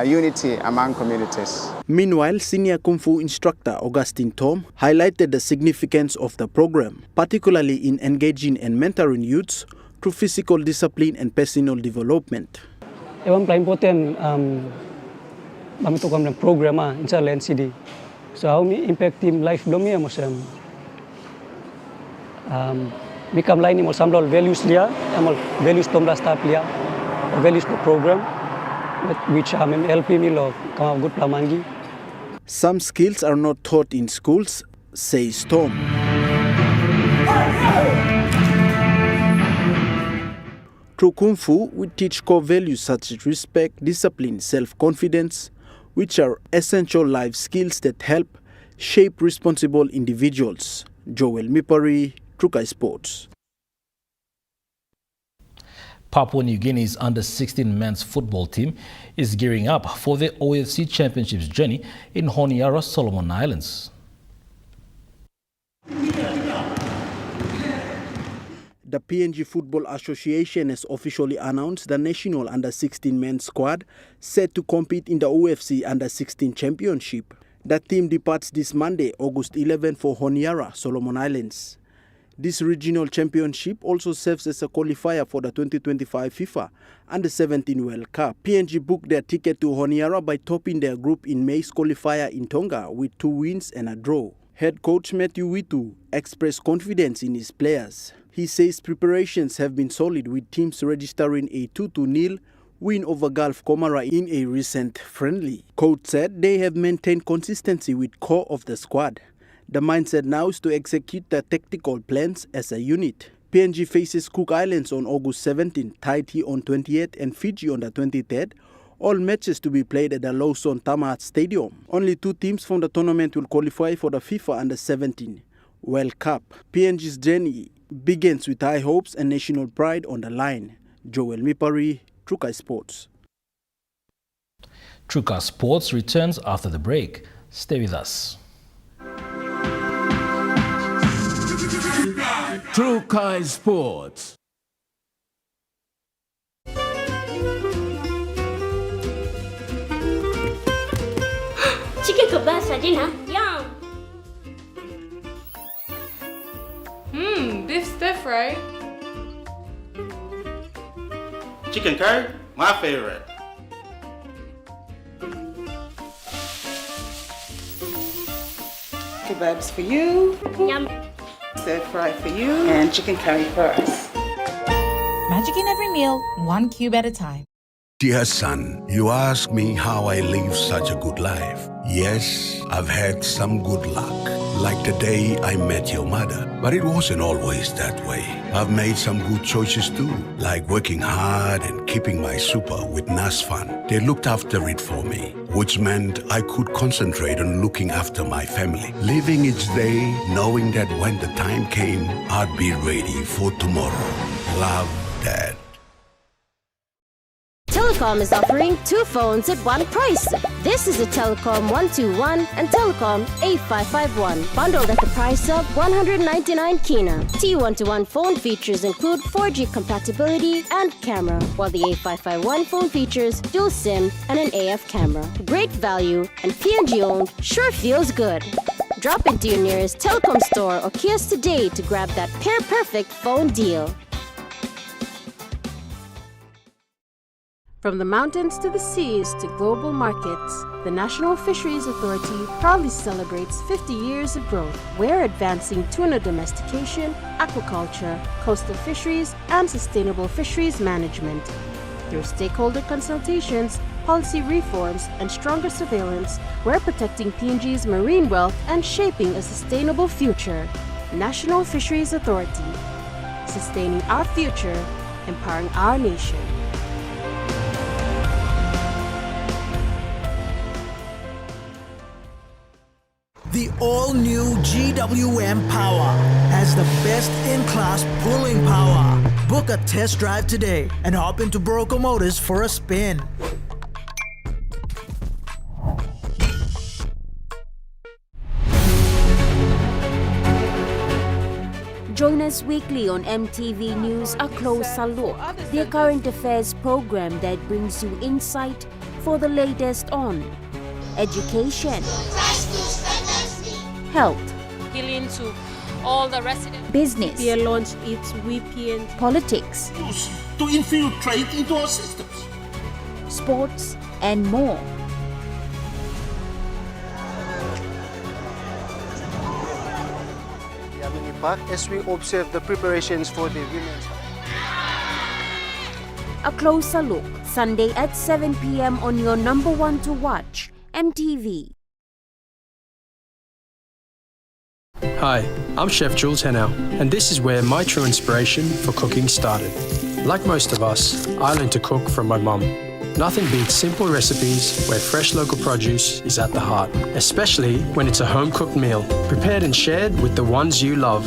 unity among communities. Meanwhile, senior Kung Fu instructor Augustine Tom highlighted the significance of the program, particularly in engaging and mentoring youths through physical discipline and personal development. Ewan paling important kami tukang ng program insya LNCD. So how me impact team life domi macam mikam lain ni mo samlol values dia, amal values tomra staff dia, values the program, which help me lo kama good plamangi. Some skills are not taught in schools, says Tom. Through Kung Fu, we teach core values such as respect, discipline, self-confidence, which are essential life skills that help shape responsible individuals. Joel Mipari, Trukai Sports. Papua New Guinea's under-16 men's football team is gearing up for the OFC Championships journey in Honiara, Solomon Islands. The PNG Football Association has officially announced the national under-16 men's squad set to compete in the OFC under-16 Championship. The team departs this Monday, August 11 for Honiara, Solomon Islands. This regional championship also serves as a qualifier for the 2025 FIFA Under-17 World Cup. PNG booked their ticket to Honiara by topping their group in May's qualifier in Tonga with 2 wins and a draw. Head coach Matthew Witu expressed confidence in his players. He says preparations have been solid, with teams registering a 2-0 win over Gulf Comara in a recent friendly. Coach said they have maintained consistency with core of the squad. The mindset now is to execute the tactical plans as a unit. PNG faces Cook Islands on August 17, Tahiti on 28th and Fiji on the 23rd. All matches to be played at the Lawson Tamahat Stadium. Only 2 teams from the tournament will qualify for the FIFA Under-17 World Cup. PNG's journey begins with high hopes and national pride on the line. Joel Mipari, Trukai Sports. Trukai Sports returns after the break. Stay with us. Trukai Sports. Chicken kebab for dinner. Yum. Beef stir fry. Chicken curry, my favorite. Kebabs for you. Yum. Stir fry for you. And chicken curry for us. Magic in every meal, 1 cube at a time. Dear son, you ask me how I live such a good life. Yes, I've had some good luck, like the day I met your mother. But it wasn't always that way. I've made some good choices too, like working hard and keeping my super with NASFAN. They looked after it for me, which meant I could concentrate on looking after my family. Living each day, knowing that when the time came, I'd be ready for tomorrow. Love, Dad. Telecom is offering 2 phones at 1 price. This is the Telecom 121 and Telecom A551, bundled at the price of 199 kina. T121 phone features include 4G compatibility and camera, while the A551 phone features dual SIM and an AF camera. Great value and PNG owned sure feels good. Drop into your nearest Telecom store or kiosk today to grab that pair-perfect phone deal. From the mountains to the seas to global markets, the National Fisheries Authority proudly celebrates 50 years of growth. We're advancing tuna domestication, aquaculture, coastal fisheries, and sustainable fisheries management. Through stakeholder consultations, policy reforms, and stronger surveillance, we're protecting PNG's marine wealth and shaping a sustainable future. National Fisheries Authority, sustaining our future, empowering our nation. The all-new GWM Power has the best-in-class pulling power. Book a test drive today and hop into Barocco Motors for a spin. Join us weekly on MTV News A Closer Look, their current affairs program that brings you insight for the latest on education, health, healing to all the residents. Business, EPA launched its VPN, politics, to infiltrate into our systems, sports, and more. As we observe the preparations for the women's. A Closer Look, Sunday at 7 p.m. on your number one to watch, MTV. Hi, I'm Chef Jules Henao, and this is where my true inspiration for cooking started. Like most of us, I learned to cook from my mum. Nothing beats simple recipes where fresh local produce is at the heart, especially when it's a home-cooked meal, prepared and shared with the ones you love.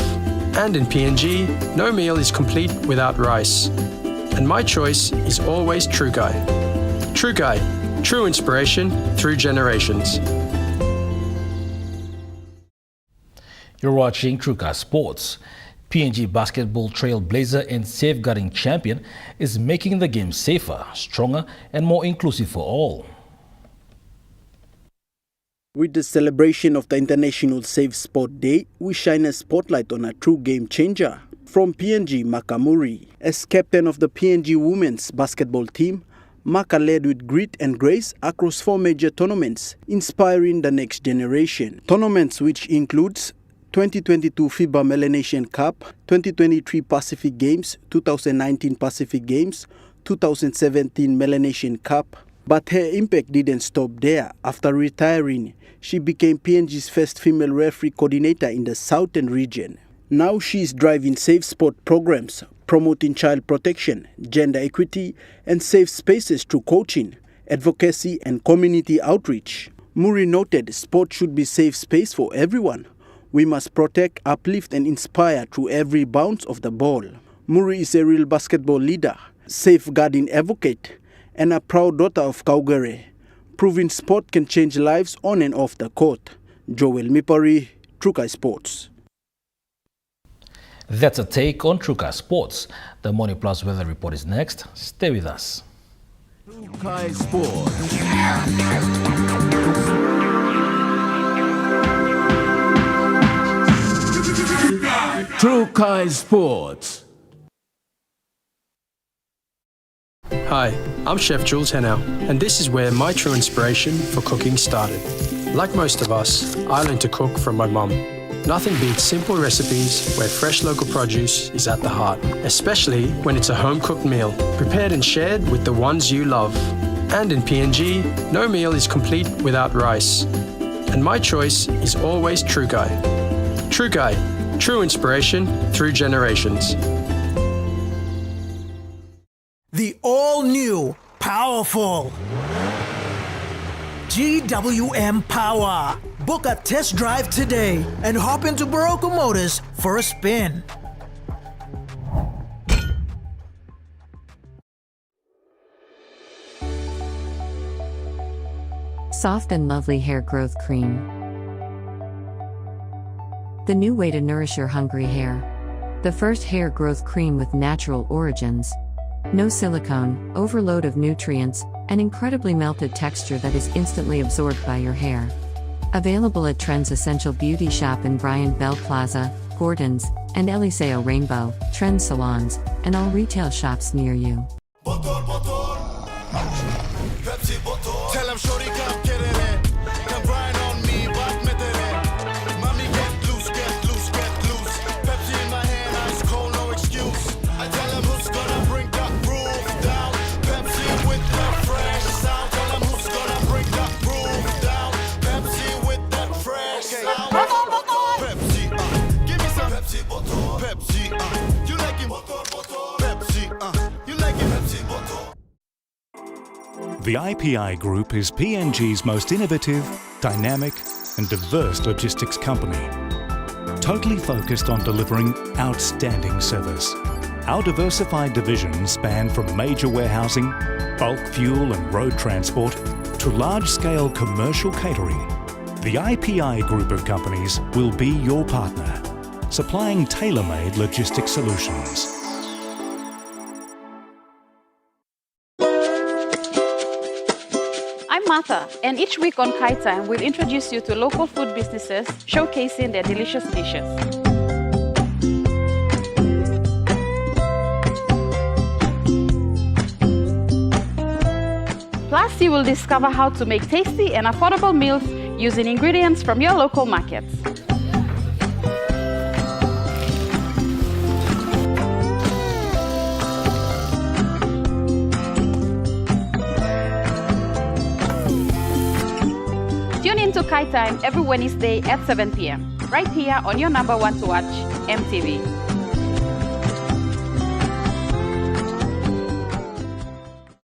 And in PNG, no meal is complete without rice. And my choice is always True Guy. True Guy, true inspiration through generations. You're watching True Guy Sports. PNG basketball trailblazer and safeguarding champion is making the game safer, stronger, and more inclusive for all. With the celebration of the International Safe Sport Day, we shine a spotlight on a true game changer. From PNG, Makamuri. As captain of the PNG women's basketball team, Maka led with grit and grace across 4 major tournaments, inspiring the next generation. Tournaments which includes 2022 FIBA Melanesian Cup, 2023 Pacific Games, 2019 Pacific Games, 2017 Melanesian Cup. But her impact didn't stop there. After retiring, she became PNG's first female referee coordinator in the southern region. Now she is driving safe sport programs, promoting child protection, gender equity, and safe spaces through coaching, advocacy, and community outreach. Muri noted sport should be safe space for everyone. We must protect, uplift, and inspire through every bounce of the ball. Muri is a real basketball leader, safeguarding advocate, and a proud daughter of Kaugere, proving sport can change lives on and off the court. Joel Mipari, True Guy Sports. That's a take on True Guy Sports. The Morning Plus weather report is next. Stay with us. True Guy Sports. True Guy Sports. Hi, I'm Chef Jules Henao, and this is where my true inspiration for cooking started. Like most of us, I learned to cook from my mum. Nothing beats simple recipes where fresh local produce is at the heart, especially when it's a home-cooked meal, prepared and shared with the ones you love. And in PNG, no meal is complete without rice. And my choice is always True Guy. True Guy, true inspiration through generations. The all-new, powerful GWM Power. Book a test drive today and hop into Barocco Motors for a spin. Soft and lovely hair growth cream. The new way to nourish your hungry hair. The first hair growth cream with natural origins. No silicone, overload of nutrients, and incredibly melted texture that is instantly absorbed by your hair. Available at Trends Essential Beauty Shop in Bryant Bell Plaza, Gordon's, and Eliseo Rainbow, Trends Salons, and all retail shops near you. Tell him shorty come get it. Come grind on me, but mommy get loose, get loose, get loose. Pepsi in my hand, ice cold, no excuse. I tell him who's gonna bring the roof down. Pepsi with the fresh sound. Tell him who's gonna bring the roof down. Pepsi with that fresh sound. Pepsi, give me some Pepsi, Pepsi, you like it? Pepsi, you like it? The IPI Group is PNG's most innovative, dynamic and diverse logistics company, totally focused on delivering outstanding service. Our diversified divisions span from major warehousing, bulk fuel and road transport to large-scale commercial catering. The IPI Group of companies will be your partner, supplying tailor-made logistics solutions. I'm Martha, and each week on Kai Time, we'll introduce you to local food businesses showcasing their delicious dishes. Plus, you will discover how to make tasty and affordable meals using ingredients from your local markets. Tune in to Kai Time every Wednesday at 7 p.m. right here on your number one to watch, MTV.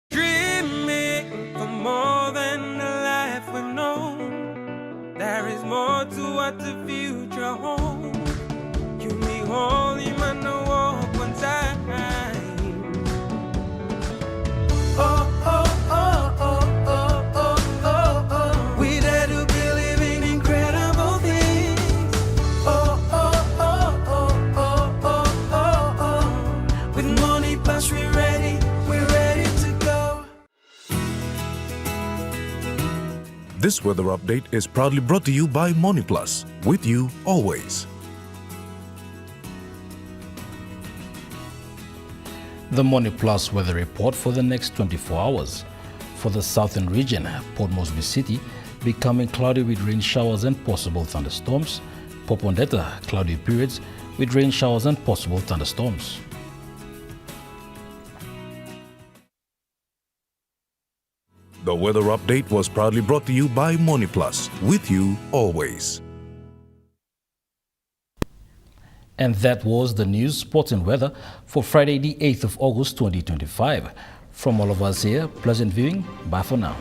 Dreaming for more than the life we know. There is more to what the future holds. You me holy man no walk one time. Oh, oh, oh, oh, oh, oh, oh, oh. We dare to be living incredible things. Oh, oh, oh, oh, oh, oh, oh, oh. With money plus we're ready to go. This weather update is proudly brought to you by MoneyPlus, with you always. The Money Plus weather report for the next 24 hours. For the southern region, Port Moresby City becoming cloudy with rain showers and possible thunderstorms. Popondetta, cloudy periods with rain showers and possible thunderstorms. The weather update was proudly brought to you by MoneyPlus, with you always. And that was the news, sports and weather for Friday the 8th of August 2025. From all of us here, pleasant viewing. Bye for now.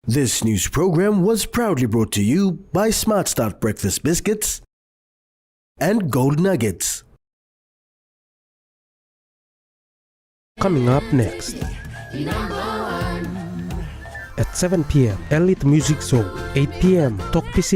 This news program was proudly brought to you by Smart Start Breakfast Biscuits and Gold Nuggets. Coming up next. At 7 p.m., Elite Music Zone. 8 p.m., Talk Pisin.